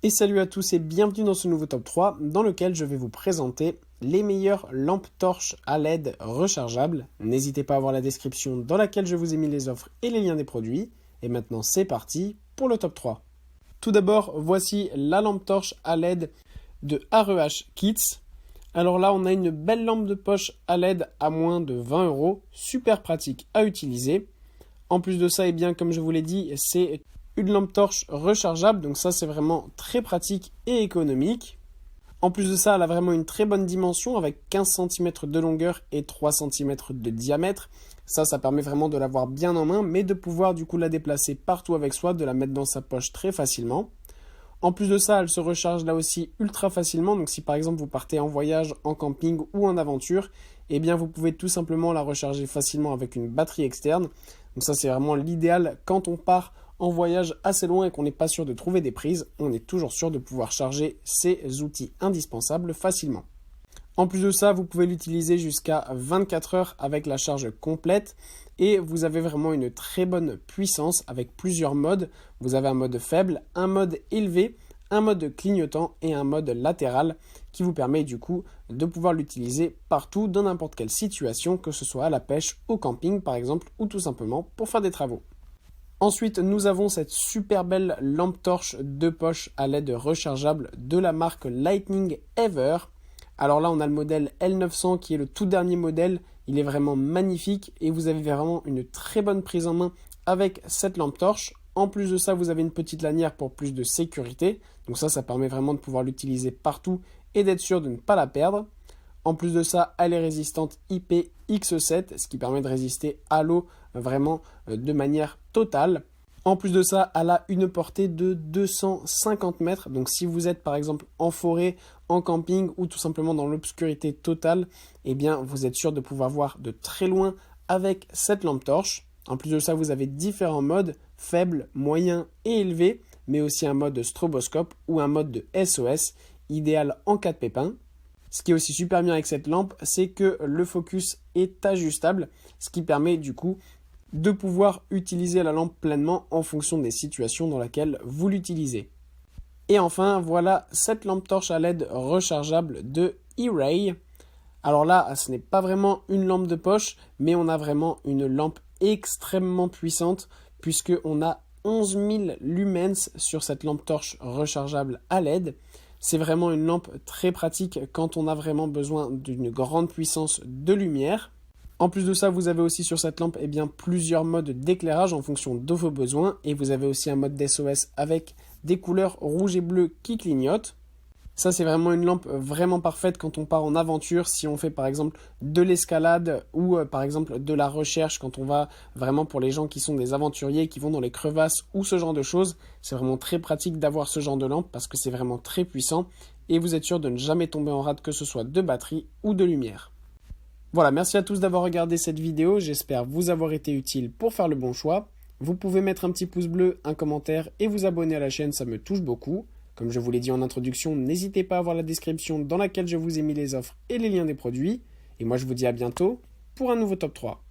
Et salut à tous et bienvenue dans ce nouveau top 3 dans lequel je vais vous présenter les meilleures lampes torches à LED rechargeables. N'hésitez pas à voir la description dans laquelle je vous ai mis les offres et les liens des produits. Et maintenant c'est parti pour le top 3. Tout d'abord, voici la lampe torche à LED de REH Kits. Alors là, on a une belle lampe de poche à LED à moins de 20 €, super pratique à utiliser. En plus de ça, et bien comme je vous l'ai dit, c'est une lampe torche rechargeable, donc ça c'est vraiment très pratique et économique. En plus de ça, elle a vraiment une très bonne dimension avec 15 cm de longueur et 3 cm de diamètre. Ça permet vraiment de l'avoir bien en main, mais de pouvoir du coup la déplacer partout avec soi, de la mettre dans sa poche très facilement. En plus de ça, elle se recharge là aussi ultra facilement, donc si par exemple vous partez en voyage, en camping ou en aventure, eh bien vous pouvez tout simplement la recharger facilement avec une batterie externe. Donc ça c'est vraiment l'idéal quand on part en voyage assez loin et qu'on n'est pas sûr de trouver des prises, on est toujours sûr de pouvoir charger ces outils indispensables facilement. En plus de ça, vous pouvez l'utiliser jusqu'à 24 heures avec la charge complète et vous avez vraiment une très bonne puissance avec plusieurs modes. Vous avez un mode faible, un mode élevé, un mode clignotant et un mode latéral qui vous permet du coup de pouvoir l'utiliser partout dans n'importe quelle situation, que ce soit à la pêche, au camping par exemple ou tout simplement pour faire des travaux. Ensuite, nous avons cette super belle lampe torche de poche à LED rechargeable de la marque Lightning Ever. Alors là, on a le modèle L900 qui est le tout dernier modèle. Il est vraiment magnifique et vous avez vraiment une très bonne prise en main avec cette lampe torche. En plus de ça, vous avez une petite lanière pour plus de sécurité. Donc ça permet vraiment de pouvoir l'utiliser partout et d'être sûr de ne pas la perdre. En plus de ça, elle est résistante IPX7, ce qui permet de résister à l'eau vraiment de manière totale. En plus de ça, elle a une portée de 250 mètres. Donc si vous êtes par exemple en forêt, en camping ou tout simplement dans l'obscurité totale, eh bien vous êtes sûr de pouvoir voir de très loin avec cette lampe torche. En plus de ça, vous avez différents modes, faible, moyen et élevé, mais aussi un mode stroboscope ou un mode de SOS, idéal en cas de pépin. Ce qui est aussi super bien avec cette lampe, c'est que le focus est ajustable, ce qui permet du coup de pouvoir utiliser la lampe pleinement en fonction des situations dans lesquelles vous l'utilisez. Et enfin, voilà cette lampe torche à LED rechargeable de E-Ray. Alors là, ce n'est pas vraiment une lampe de poche, mais on a vraiment une lampe extrêmement puissante puisqu'on a 11 000 lumens sur cette lampe torche rechargeable à LED. C'est vraiment une lampe très pratique quand on a vraiment besoin d'une grande puissance de lumière. En plus de ça, vous avez aussi sur cette lampe plusieurs modes d'éclairage en fonction de vos besoins. Et vous avez aussi un mode d'SOS avec des couleurs rouge et bleu qui clignotent. Ça, c'est vraiment une lampe vraiment parfaite quand on part en aventure, si on fait par exemple de l'escalade ou par exemple de la recherche, quand on va vraiment pour les gens qui sont des aventuriers, qui vont dans les crevasses ou ce genre de choses. C'est vraiment très pratique d'avoir ce genre de lampe parce que c'est vraiment très puissant et vous êtes sûr de ne jamais tomber en rade, que ce soit de batterie ou de lumière. Voilà, merci à tous d'avoir regardé cette vidéo, j'espère vous avoir été utile pour faire le bon choix. Vous pouvez mettre un petit pouce bleu, un commentaire et vous abonner à la chaîne, ça me touche beaucoup. Comme je vous l'ai dit en introduction, n'hésitez pas à voir la description dans laquelle je vous ai mis les offres et les liens des produits. Et moi je vous dis à bientôt pour un nouveau top 3.